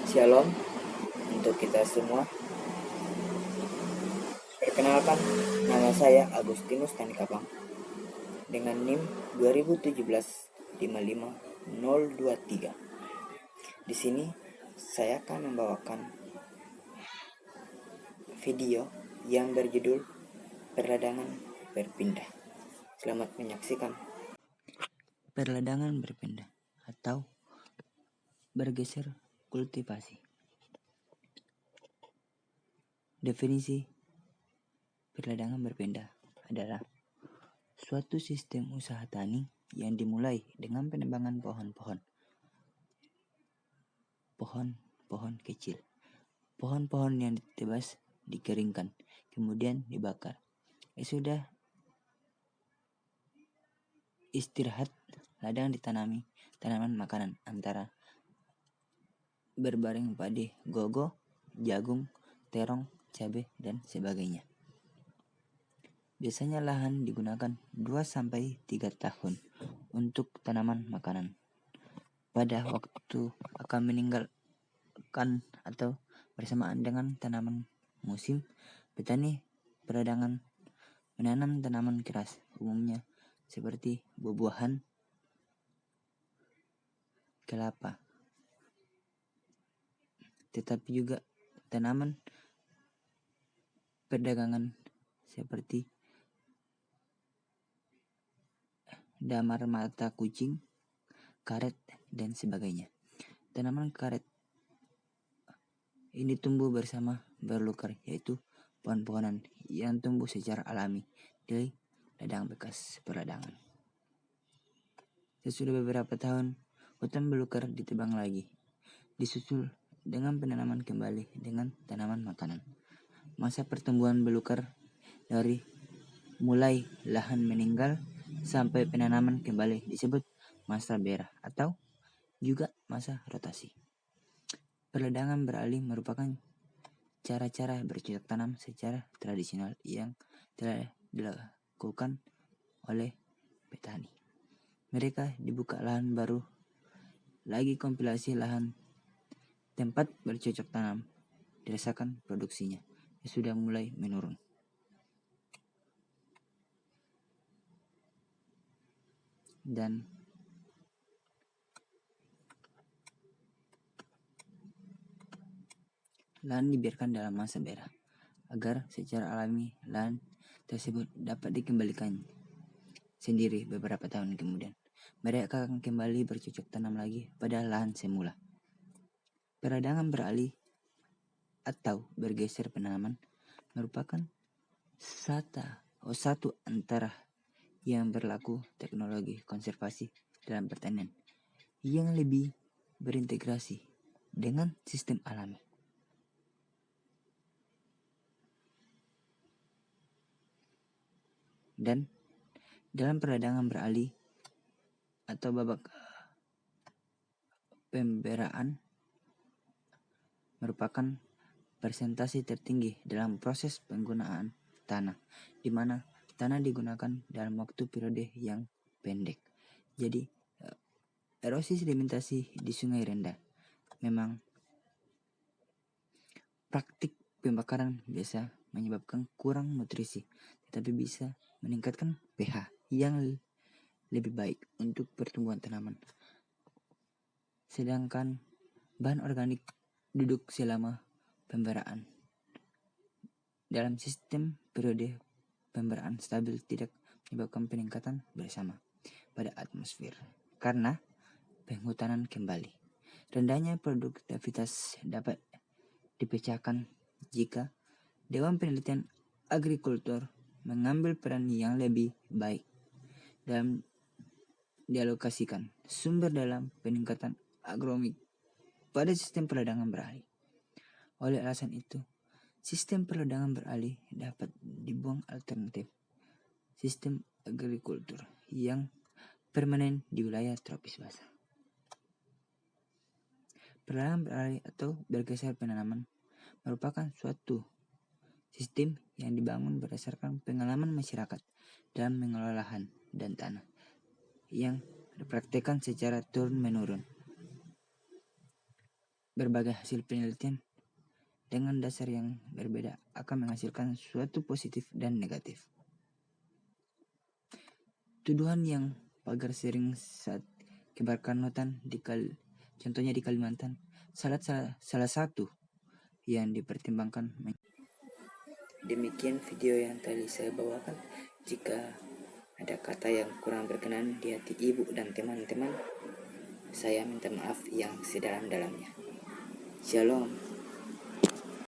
Shalom untuk kita semua. Perkenalkan, nama saya Agustinus Tanikapang dengan NIM 2017-55023. Di sini saya akan membawakan video yang berjudul Perladangan Berpindah. Selamat menyaksikan. Perladangan berpindah atau bergeser kultivasi. Definisi perladangan berpindah adalah suatu sistem usaha tani yang dimulai dengan penebangan pohon-pohon kecil. Pohon-pohon yang ditebas dikeringkan, kemudian dibakar. Sudah istirahat, ladang ditanami tanaman makanan antara berbaring padi, gogo, jagung, terong, cabai, dan sebagainya. Biasanya lahan digunakan 2-3 tahun untuk tanaman makanan. Pada waktu akan meninggalkan atau bersamaan dengan tanaman musim, petani perladangan menanam tanaman keras, umumnya seperti buah-buahan, kelapa, tetapi juga tanaman perdagangan seperti damar mata kucing, karet, dan sebagainya. Tanaman karet ini tumbuh bersama berlukar, yaitu pohon-pohonan yang tumbuh secara alami di ladang bekas perladangan. Sesudah beberapa tahun, hutan belukar ditebang lagi, disusul dengan penanaman kembali dengan tanaman makanan. Masa pertumbuhan belukar dari mulai lahan meninggal sampai penanaman kembali disebut masa berah atau juga masa rotasi. Perladangan beralih merupakan cara-cara bercocok tanam secara tradisional yang telah dilakukan oleh petani. Mereka dibuka lahan baru, lagi kompilasi lahan tempat bercocok tanam, dirasakan produksinya yang sudah mulai menurun. Dan lahan dibiarkan dalam masa berah agar secara alami lahan tersebut dapat dikembalikan sendiri beberapa tahun kemudian. Mereka akan kembali bercocok tanam lagi pada lahan semula. Perladangan beralih atau bergeser penanaman merupakan satu antara yang berlaku teknologi konservasi dalam pertanian yang lebih berintegrasi dengan sistem alami. Dan dalam perladangan beralih atau babak pemberaan merupakan persentase tertinggi dalam proses penggunaan tanah, di mana tanah digunakan dalam waktu periode yang pendek. Jadi erosi sedimentasi di sungai rendah. Memang praktik pembakaran biasa menyebabkan kurang nutrisi, tetapi bisa meningkatkan pH yang lebih baik untuk pertumbuhan tanaman. Sedangkan bahan organik duduk selama pemberaan. Dalam sistem periode pemberaan stabil tidak menyebabkan peningkatan bersama pada atmosfer karena penghutanan kembali. Rendahnya produktivitas dapat dipecahkan jika Dewan Penelitian Agrikultur mengambil peran yang lebih baik dalam dialokasikan sumber dalam peningkatan agronomik pada sistem perladangan beralih. Oleh alasan itu, sistem perladangan beralih dapat dibuang alternatif sistem agrikultur yang permanen di wilayah tropis basah. Perladangan beralih atau bergeser penanaman merupakan suatu sistem yang dibangun berdasarkan pengalaman masyarakat dalam mengelola lahan dan tanah yang dipraktikkan secara turun-menurun. berbagai hasil penelitian dengan dasar yang berbeda akan menghasilkan suatu positif dan negatif. Tuduhan yang pagar sering saat kebakaran hutan contohnya di Kalimantan, salah satu yang dipertimbangkan. Demikian video yang tadi saya bawakan. Jika ada kata yang kurang berkenan di hati ibu dan teman-teman, saya minta maaf yang sedalam-dalamnya. Shalom.